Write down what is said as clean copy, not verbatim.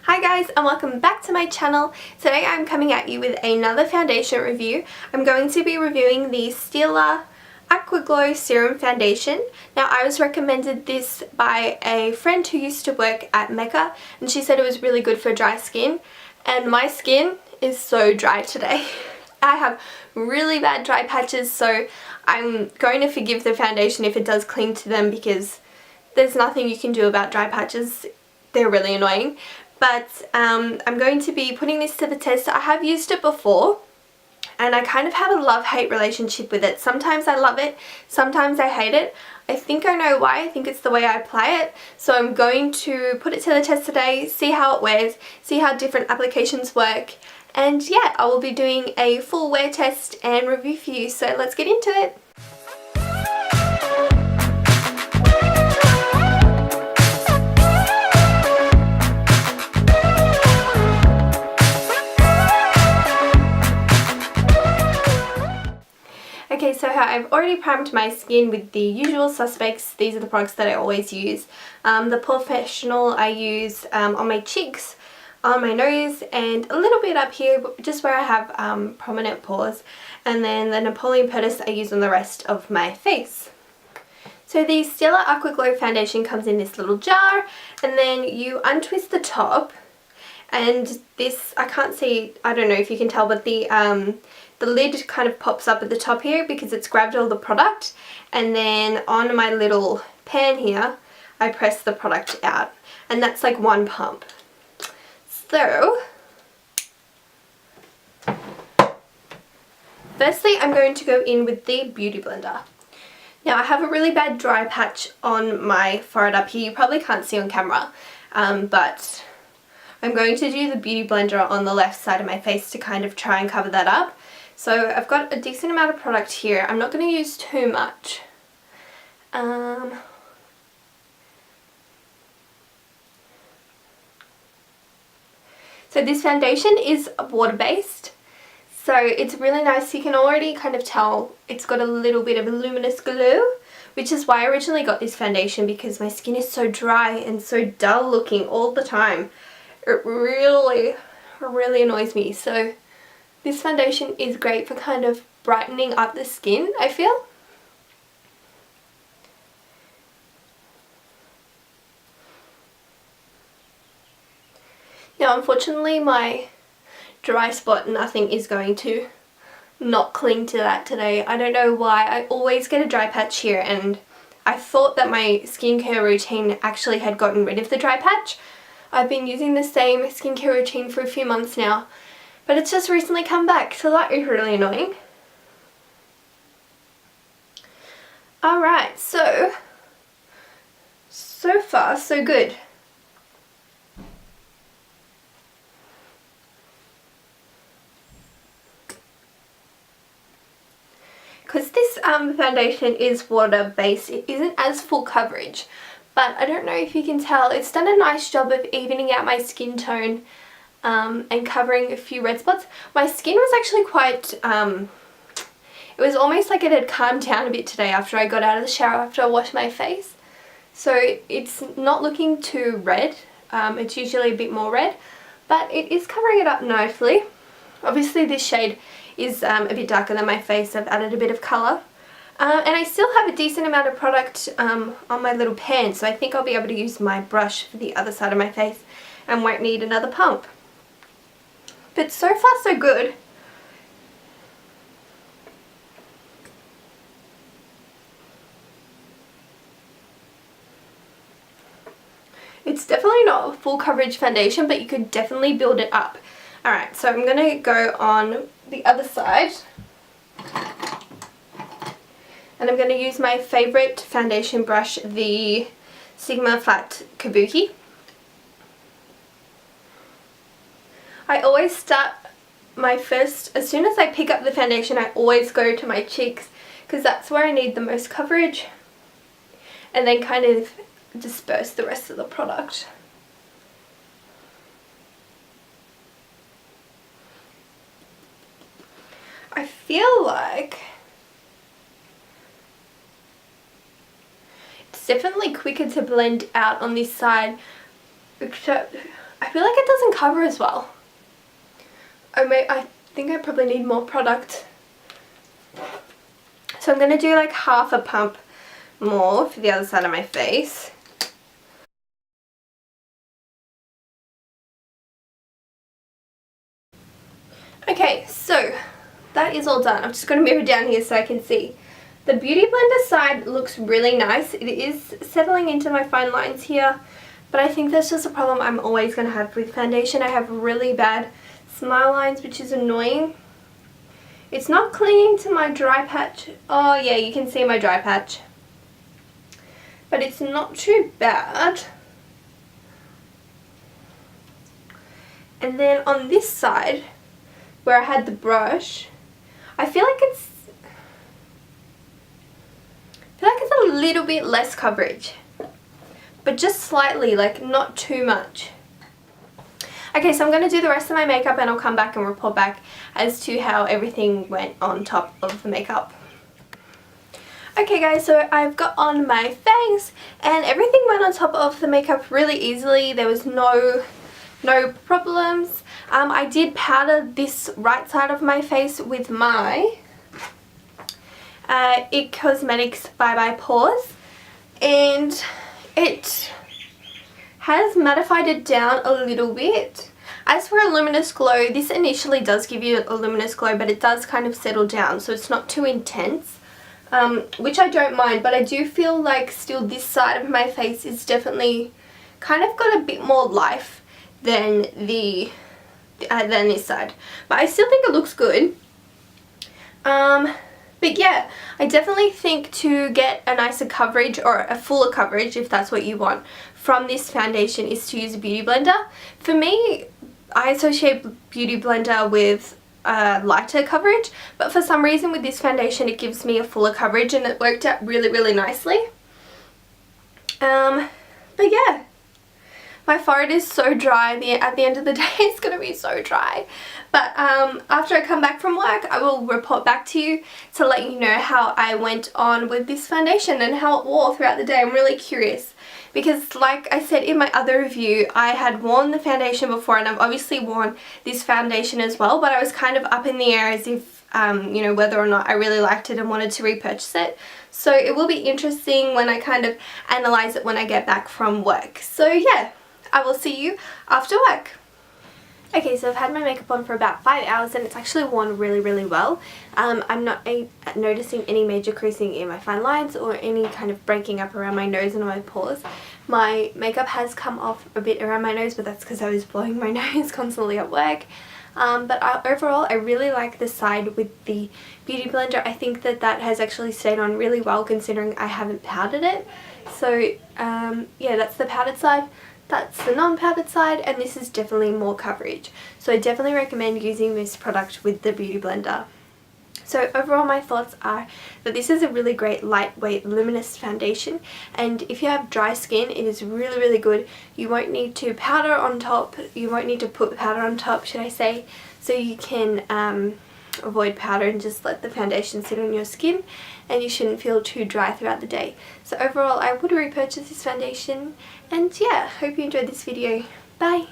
Hi guys and welcome back to my channel. Today I'm coming at you with another foundation review. I'm going to be reviewing the STILA Aqua Glow Serum Foundation. Now I was recommended this by a friend who used to work at Mecca and she said it was really good for dry skin, and my skin is so dry today. I have really bad dry patches, so I'm going to forgive the foundation if it does cling to them because there's nothing you can do about dry patches. They're really annoying. But I'm going to be putting this to the test. I have used it before and I kind of have a love-hate relationship with it. Sometimes I love it, sometimes I hate it. I think I know why. I think it's the way I apply it. So I'm going to put it to the test today, see how it wears, see how different applications work. And yeah, I will be doing a full wear test and review for you. So let's get into it. Okay, so I've already primed my skin with the usual suspects. These are the products that I always use. The Porefessional I use on my cheeks, on my nose, and a little bit up here, just where I have prominent pores. And then the Napoleon Perdis I use on the rest of my face. So the STILA Aqua Glow foundation comes in this little jar, and then you untwist the top. And this, I can't see, I don't know if you can tell, but the lid kind of pops up at the top here because it's grabbed all the product, and then on my little pan here I press the product out, and that's like one pump. So firstly I'm going to go in with the Beauty Blender. Now I have a really bad dry patch on my forehead up here. You probably can't see on camera, but I'm going to do the Beauty Blender on the left side of my face to kind of try and cover that up. So I've got a decent amount of product here. I'm not going to use too much. So this foundation is water-based, so it's really nice. You can already kind of tell it's got a little bit of a luminous glow, which is why I originally got this foundation, because my skin is so dry and so dull looking all the time. It really annoys me. So this foundation is great for kind of brightening up the skin, I feel. Now unfortunately my dry spot, nothing is going to not cling to that today. I don't know why. I always get a dry patch here, and I thought that my skincare routine actually had gotten rid of the dry patch. I've been using the same skincare routine for a few months now, but it's just recently come back, so that is really annoying. Alright, so far so good. Because this foundation is water based, it isn't as full coverage, but I don't know if you can tell, it's done a nice job of evening out my skin tone and covering a few red spots. My skin was actually quite, it was almost like it had calmed down a bit today after I got out of the shower, after I washed my face. So it's not looking too red, it's usually a bit more red, but it is covering it up nicely. Obviously this shade is a bit darker than my face. I've added a bit of colour. And I still have a decent amount of product on my little pan, so I think I'll be able to use my brush for the other side of my face and won't need another pump. But so far so good. It's definitely not a full coverage foundation, but you could definitely build it up. Alright, so I'm going to go on the other side. And I'm going to use my favourite foundation brush, the Sigma Flat Kabuki. I always start my first, as soon as I pick up the foundation, I always go to my cheeks because that's where I need the most coverage, and then kind of disperse the rest of the product. I feel like it's definitely quicker to blend out on this side, except I feel like it doesn't cover as well. I think I probably need more product. So I'm going to do like half a pump more for the other side of my face. Okay, so that is all done. I'm just going to move it down here so I can see. The Beauty Blender side looks really nice. It is settling into my fine lines here, but I think that's just a problem I'm always going to have with foundation. I have really bad smile lines, which is annoying. It's not clinging to my dry patch. Oh yeah, you can see my dry patch. But it's not too bad. And then on this side, where I had the brush, I feel like it's a little bit less coverage, but just slightly, like not too much. Okay, so I'm going to do the rest of my makeup and I'll come back and report back as to how everything went on top of the makeup. Okay guys, so I've got on my face and everything went on top of the makeup really easily. There was no problems. I did powder this right side of my face with my IT Cosmetics Bye Bye Pores, and it has mattified it down a little bit. As for a luminous glow, this initially does give you a luminous glow, but it does kind of settle down, so it's not too intense, which I don't mind, but I do feel like still this side of my face is definitely kind of got a bit more life than this side, but I still think it looks good. But yeah, I definitely think to get a nicer coverage, or a fuller coverage if that's what you want, from this foundation is to use a Beauty Blender. For me, I associate Beauty Blender with lighter coverage, but for some reason with this foundation it gives me a fuller coverage and it worked out really nicely. But yeah. My forehead is so dry. At the end of the day it's going to be so dry. But after I come back from work I will report back to you to let you know how I went on with this foundation and how it wore throughout the day. I'm really curious because, like I said in my other review, I had worn the foundation before and I've obviously worn this foundation as well, but I was kind of up in the air as if you know, whether or not I really liked it and wanted to repurchase it. So it will be interesting when I kind of analyze it when I get back from work. So yeah, I will see you after work. Okay, so I've had my makeup on for about 5 hours and it's actually worn really well. I'm not noticing any major creasing in my fine lines or any kind of breaking up around my nose and my pores. My makeup has come off a bit around my nose, but that's because I was blowing my nose constantly at work. But overall I really like the side with the Beauty Blender. I think that has actually stayed on really well considering I haven't powdered it. So yeah, that's the powdered side. That's the non-powdered side, and this is definitely more coverage. So I definitely recommend using this product with the Beauty Blender. So overall my thoughts are that this is a really great lightweight luminous foundation, and if you have dry skin it is really good. You won't need to powder on top, you won't need to put powder on top should I say, so you can avoid powder and just let the foundation sit on your skin, and you shouldn't feel too dry throughout the day. So overall I would repurchase this foundation, and yeah, hope you enjoyed this video. Bye!